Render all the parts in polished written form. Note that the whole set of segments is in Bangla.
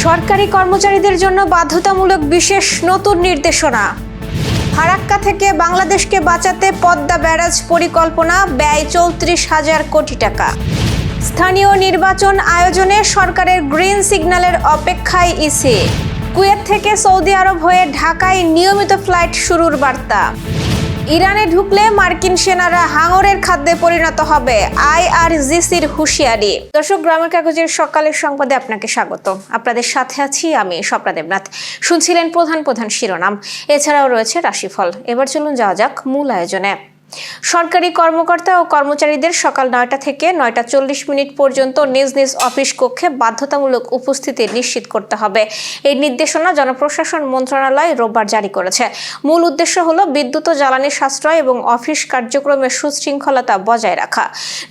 সরকারি কর্মচারীদের জন্য বাধ্যতামূলক বিশেষ নতুন নির্দেশনা। ফারাক্কা থেকে বাংলাদেশকে বাঁচাতে পদ্মা ব্যারাজ পরিকল্পনা, ব্যয় 34,000 কোটি টাকা। স্থানীয় নির্বাচন আয়োজনে সরকারের গ্রিন সিগন্যালের অপেক্ষায় ইসি। কুয়েত থেকে সৌদি আরব হয়ে ঢাকায় নিয়মিত ফ্লাইট শুরুর বার্তা। ইরানে ঢুকলে মার্কিন সেনারা হাঙরের খাদ্যে পরিণত হবে, আইআরজিসির হুঁশিয়ারি। দর্শক, গ্রামের কাগজের সকালের সংবাদে আপনাকে স্বাগত। আপনাদের সাথে আছি আমি স্বপ্না দেবনাথ। শুনছিলেন প্রধান শিরোনাম, এছাড়াও রয়েছে রাশিফল। এবার চলুন যাওয়া যাক মূল আয়োজনে। সরকারি কর্মকর্তা ও কর্মচারীদের সকাল 9টা থেকে 9টা 40 পর্যন্ত নিজ নিজ অফিস কক্ষে বাধ্যতামূলক উপস্থিতি নিশ্চিত করতে হবে। এই নির্দেশনা জনপ্রশাসন মন্ত্রণালয় রোববার জারি করেছে। মূল উদ্দেশ্য হলো বিদ্যুৎ ও জ্বালানি সাশ্রয় এবং অফিস কার্যক্রমের সুশৃঙ্খলতা বজায় রাখা।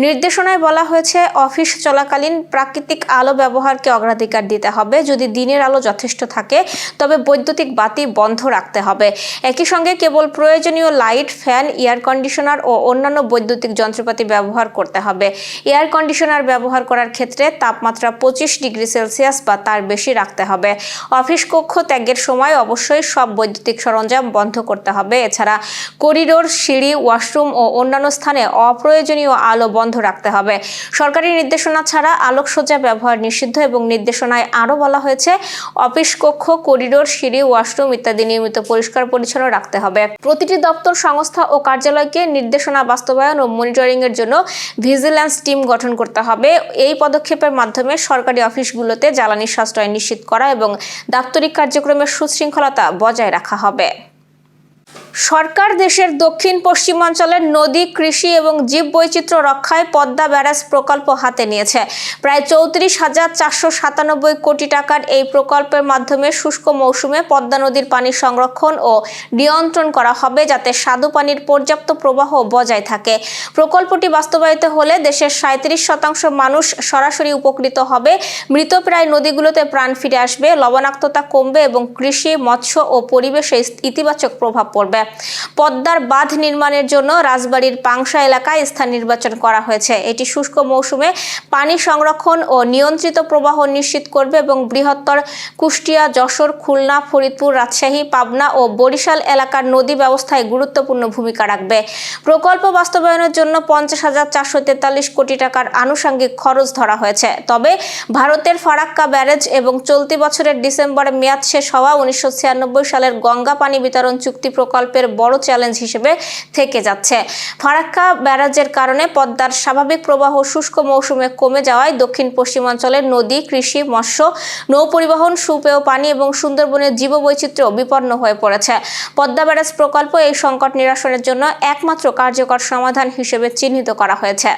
নির্দেশনায় বলা হয়েছে, অফিস চলাকালীন প্রাকৃতিক আলো ব্যবহারকে অগ্রাধিকার দিতে হবে। যদি দিনের আলো যথেষ্ট থাকে তবে বৈদ্যুতিক বাতি বন্ধ রাখতে হবে। একই সঙ্গে কেবল প্রয়োজনীয় লাইট, ফ্যান, এয়ার কন্ডিশনার ও অন্যান্য বৈদ্যুতিক যন্ত্রপাতি ব্যবহার করতে হবে। এয়ার কন্ডিশনার ব্যবহার করার ক্ষেত্রে তাপমাত্রা 25 ডিগ্রি সেলসিয়াস বা তার বেশি রাখতে হবে। অফিস কক্ষ ত্যাগের সময় অবশ্যই সব বৈদ্যুতিক সরঞ্জাম বন্ধ করতে হবে। এছাড়া করিডোর, সিঁড়ি, ওয়াশরুম ও অন্যান্য স্থানে অপ্রয়োজনীয় আলো বন্ধ রাখতে হবে। সরকারি নির্দেশনা ছাড়া আলোকসজ্জা ব্যবহার নিষিদ্ধ এবং নির্দেশনায় আরও বলা হয়েছে, অফিস কক্ষ, করিডোর, সিঁড়ি, ওয়াশরুম ইত্যাদি নিয়মিত পরিষ্কার পরিচ্ছন্ন রাখতে হবে। প্রতিটি দপ্তর, সংস্থা ও কার্যালয়কে নির্দেশনা বাস্তবায়ন ও মনিটরিং এর জন্য ভিজিল্যান্স টিম গঠন করতে হবে। এই পদক্ষেপের মাধ্যমে সরকারি অফিসগুলোতে জ্বালানি সাশ্রয় নিশ্চিত করা এবং দাপ্তরিক কার্যক্রমের সুশৃঙ্খলতা বজায় রাখা হবে। সরকার দেশের দক্ষিণ পশ্চিমাঞ্চলের নদী, কৃষি এবং জীববৈচিত্র্য রক্ষায় পদ্মা ব্যারাজ প্রকল্প হাতে নিয়েছে। প্রায় 34,497 কোটি টাকার এই প্রকল্পের মাধ্যমে শুষ্ক মৌসুমে পদ্মা নদীর পানি সংরক্ষণ ও নিয়ন্ত্রণ করা হবে, যাতে স্বাদু পানির পর্যাপ্ত প্রবাহ বজায় থাকে। প্রকল্পটি বাস্তবায়িত হলে দেশের 37% মানুষ সরাসরি উপকৃত হবে। মৃতপ্রায় নদীগুলোতে প্রাণ ফিরে আসবে, লবণাক্ততা কমবে এবং কৃষি, মৎস্য ও পরিবেশে ইতিবাচক প্রভাব পড়বে। পদ্মার বাঁধ নির্মাণের জন্য রাজবাড়ীর পাংশা এলাকায় স্থান নির্বাচন করা হয়েছে। এটি শুষ্ক মৌসুমে পানি সংরক্ষণ ও নিয়ন্ত্রিত প্রবাহ নিশ্চিত করবে এবং বৃহত্তর কুষ্টিয়া, যশোর, খুলনা, ফরিদপুর, রাজশাহী, পাবনা ও বরিশাল এলাকার নদী ব্যবস্থায় গুরুত্বপূর্ণ ভূমিকা রাখবে। প্রকল্প বাস্তবায়নের জন্য 50,443 কোটি টাকার আনুষঙ্গিক খরচ ধরা হয়েছে। তবে ভারতের ফারাক্কা ব্যারেজ এবং চলতি বছরের ডিসেম্বরে মেয়াদ শেষ হওয়া 1996 সালের গঙ্গা পানি বিতরণ চুক্তি প্রকল্পের বড় চ্যালেঞ্জ হিসেবে থেকে যাচ্ছে। ফারাক্কা ব্যারাজের কারণে পদ্মার স্বাভাবিক প্রবাহ শুষ্ক মৌসুমে কমে যাওয়ায় দক্ষিণ পশ্চিমাঞ্চলের নদী, কৃষি, মৎস্য, নৌ পরিবহন, সুপেয় পানি এবং সুন্দরবনের জীববৈচিত্র্য বিপন্ন হয়ে পড়েছে। পদ্মা ব্যারাজ প্রকল্প এই সংকট নিরসনের জন্য একমাত্র কার্যকর সমাধান হিসেবে চিহ্নিত করা হয়েছে।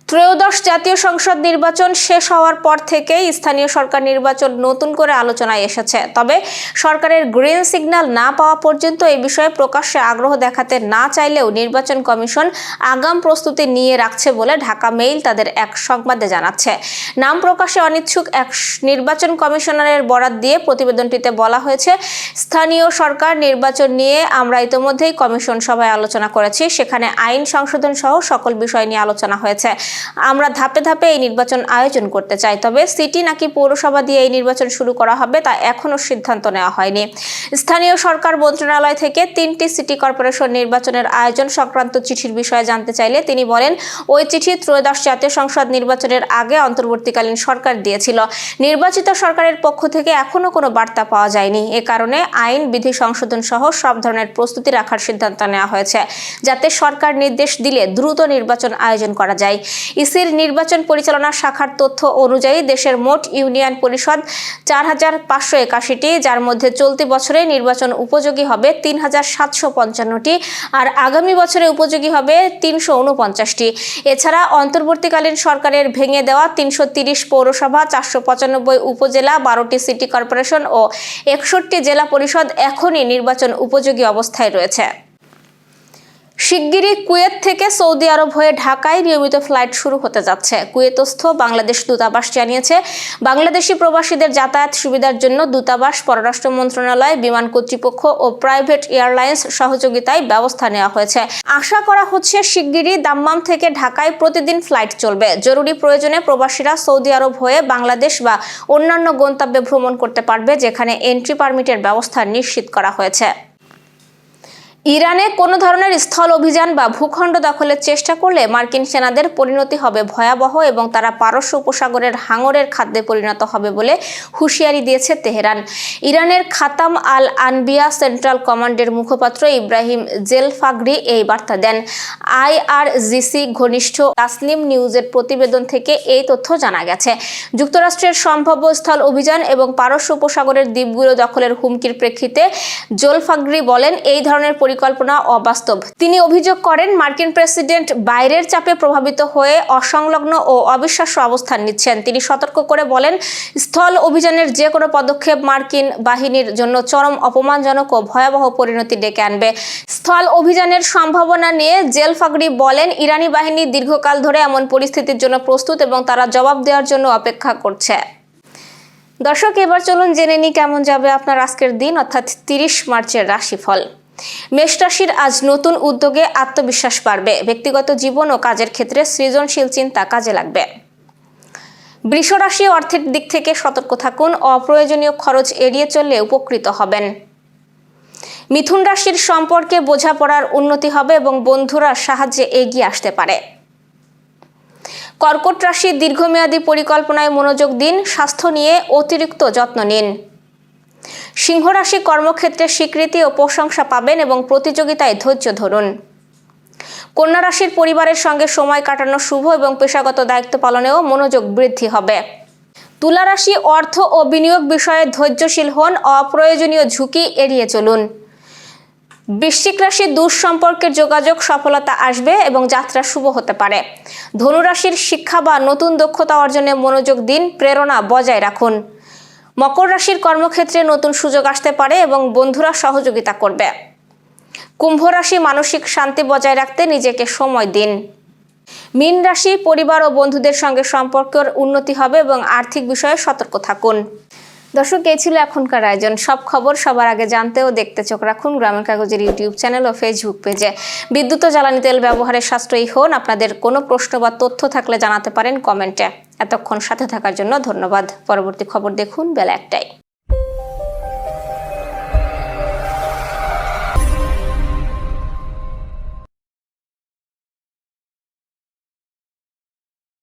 ত্রয়োদশ জাতীয় সংসদ নির্বাচন শেষ হওয়ার পর থেকেই স্থানীয় সরকার নির্বাচন নতুন করে আলোচনায় এসেছে। তবে সরকারের গ্রিন সিগন্যাল না পাওয়া পর্যন্ত এই বিষয়ে প্রকাশ্যে আগ্রহ দেখাতে না চাইলেও নির্বাচন কমিশন আগাম প্রস্তুতি নিয়ে রাখছে বলে ঢাকা মেইল তাদের এক সংবাদে জানাচ্ছে। নাম প্রকাশে অনিচ্ছুক এক নির্বাচন কমিশনারের বরাত দিয়ে প্রতিবেদনটিতে বলা হয়েছে, স্থানীয় সরকার নির্বাচন নিয়ে আমরা ইতিমধ্যেই কমিশন সভায় আলোচনা করেছি। সেখানে আইন সংশোধন সহ সকল বিষয় নিয়ে আলোচনা হয়েছে। আমরা ধাপে ধাপে এই নির্বাচন আয়োজন করতে চাই। তবে সিটি নাকি পৌরসভা দিয়ে এই নির্বাচন শুরু করা হবে তা এখনো সিদ্ধান্ত নেওয়া হয়নি। স্থানীয় সরকার মন্ত্রণালয় থেকে 3টি সিটি কর্পোরেশন নির্বাচনের আয়োজন সংক্রান্ত চিঠির বিষয়ে জানতে চাইলে তিনি বলেন, ওই চিঠি ত্রয়োদশ জাতীয় সংসদ নির্বাচনের আগে অন্তর্বর্তীকালীন সরকার দিয়েছিল। নির্বাচিত সরকারের পক্ষ থেকে এখনো কোনো বার্তা পাওয়া যায়নি। এ কারণে আইন, বিধি সংশোধন সহ সব ধরনের প্রস্তুতি রাখার সিদ্ধান্ত নেওয়া হয়েছে, যাতে সরকার নির্দেশ দিলে দ্রুত নির্বাচন আয়োজন করা যায়। ইসির নির্বাচন পরিচালনা শাখার তথ্য অনুযায়ী দেশের মোট ইউনিয়ন পরিষদ 4,581টি, যার মধ্যে চলতি বছরে নির্বাচন উপযোগী হবে 3,755টি আর আগামী বছরে উপযোগী হবে 349টি। এছাড়া অন্তর্বর্তীকালীন সরকারের ভেঙে দেওয়া 330 পৌরসভা, 495 উপজেলা, 12টি সিটি কর্পোরেশন ও 61টি জেলা পরিষদ এখনই নির্বাচন উপযোগী অবস্থায় রয়েছে। শিগগিরই কুয়েত থেকে সৌদি আরব হয়ে ঢাকায় নিয়মিত ফ্লাইট শুরু হতে যাচ্ছে। কুয়েতস্থ বাংলাদেশ দূতাবাস জানিয়েছে, বাংলাদেশি প্রবাসীদের যাতায়াত সুবিধার জন্য দূতাবাস, পররাষ্ট্র মন্ত্রণালয়, বিমান কর্তৃপক্ষ ও প্রাইভেট এয়ারলাইন্স সহযোগিতায় ব্যবস্থা নেওয়া হয়েছে। আশা করা হচ্ছে শিগগিরই দাম্মাম থেকে ঢাকায় প্রতিদিন ফ্লাইট চলবে। জরুরি প্রয়োজনে প্রবাসীরা সৌদি আরব হয়ে বাংলাদেশ বা অন্যান্য গন্তব্যে ভ্রমণ করতে পারবে, যেখানে এন্ট্রি পারমিটের ব্যবস্থা নিশ্চিত করা হয়েছে। ইরানে কোনো ধরনের স্থল অভিযান বা ভূখণ্ড দখলের চেষ্টা করলে মার্কিন সেনাদের পরিণতি হবে ভয়াবহ এবং তারা পারস্য উপসাগরের হাঙরের খাদ্যে পরিণত হবে বলে হুঁশিয়ারি দিয়েছে তেহরান। ইরানের খাতাম আল আনবিয়া সেন্ট্রাল কমান্ডের মুখপাত্র ইব্রাহিম জেলফাগরি এই বার্তা দেন। IRGC ঘনিষ্ঠ তাসনিম নিউজের প্রতিবেদন থেকে এই তথ্য জানা গেছে। যুক্তরাষ্ট্রের সম্ভাব্য স্থল অভিযান এবং পারস্য উপসাগরের দ্বীপগুলো দখলের হুমকির প্রেক্ষিতে জেলফাগরি বলেন, এই ধরনের পরিকল্পনা অবাস্তব। তিনি অভিযোগ করেন, মার্কিন প্রেসিডেন্ট বাইরের চাপে প্রভাবিত হয়ে অসংলগ্ন ও অবিশ্বাস্য অবস্থান নিচ্ছেন। তিনি সতর্ক করে বলেন, স্থল অভিযানের যে কোনো পদক্ষেপ মার্কিন বাহিনীর জন্য চরম অপমানজনক ও ভয়াবহ পরিণতি ডেকে আনবে। স্থল অভিযানের সম্ভাবনা নিয়ে জেলফাগরি বলেন, ইরানি বাহিনী দীর্ঘকাল ধরে এমন পরিস্থিতির জন্য প্রস্তুত এবং তারা জবাব দেওয়ার জন্য অপেক্ষা করছে। দর্শক, এবার চলুন জেনে নিই কেমন যাবে আপনার আজকের দিন, অর্থাৎ 30 মার্চের রাশিফল। মেষ রাশির আজ নতুন উদ্যোগে আত্মবিশ্বাস বাড়বে। ব্যক্তিগত জীবন ও কাজের ক্ষেত্রে সৃজনশীল চিন্তা কাজে লাগবে। বৃষ রাশি, অর্থের দিক থেকে সতর্ক থাকুন, অপ্রয়োজনীয় খরচ এড়িয়ে চললে উপকৃত হবেন। মিথুন রাশির সম্পর্কে বোঝাপড়ার উন্নতি হবে এবং বন্ধুরা সাহায্যে এগিয়ে আসতে পারে। কর্কট রাশি, দীর্ঘমেয়াদী পরিকল্পনায় মনোযোগ দিন, স্বাস্থ্য নিয়ে অতিরিক্ত যত্ন নিন। সিংহ রাশি, কর্মক্ষেত্রে স্বীকৃতি ও প্রশংসা পাবেন এবং প্রতিযোগিতায় ধৈর্য ধরুন। কন্যা রাশির, পরিবারের সঙ্গে সময় কাটানো শুভ এবং পেশাগত দায়িত্ব পালনেও মনোযোগ বৃদ্ধি হবে। তুলা রাশি, অর্থ ও বিনিয়োগ বিষয়ে ধৈর্যশীল হন, অপ্রয়োজনীয় ঝুঁকি এড়িয়ে চলুন। বৃশ্চিক রাশি, দূর সম্পর্কের যোগাযোগ সফলতা আসবে এবং যাত্রা শুভ হতে পারে। ধনু রাশির, শিক্ষা বা নতুন দক্ষতা অর্জনে মনোযোগ দিন, প্রেরণা বজায় রাখুন। মকর রাশির, কর্মক্ষেত্রে নতুন সুযোগ আসতে পারে এবং বন্ধুরা সহযোগিতা করবে। কুম্ভ রাশি, মানসিক শান্তি বজায় রাখতে নিজেকে সময় দিন। মীন রাশি, পরিবার ও বন্ধুদের সঙ্গে সম্পর্কের উন্নতি হবে এবং আর্থিক বিষয়ে সতর্ক থাকুন। দর্শক, এই ছিল এখনকার আয়োজন। সব খবর সবার আগে জানতে ও দেখতে চোখ রাখুন গ্রামের কাগজের ইউটিউব চ্যানেল ও ফেসবুক পেজে। বিদ্যুৎ ও জ্বালানি তেল ব্যবহারে সাশ্রয়ী হন। আপনাদের কোনো প্রশ্ন বা তথ্য থাকলে জানাতে পারেন কমেন্টে। এতক্ষণ সাথে থাকার জন্য ধন্যবাদ। পরবর্তী খবর দেখুন বেলা 1টায়।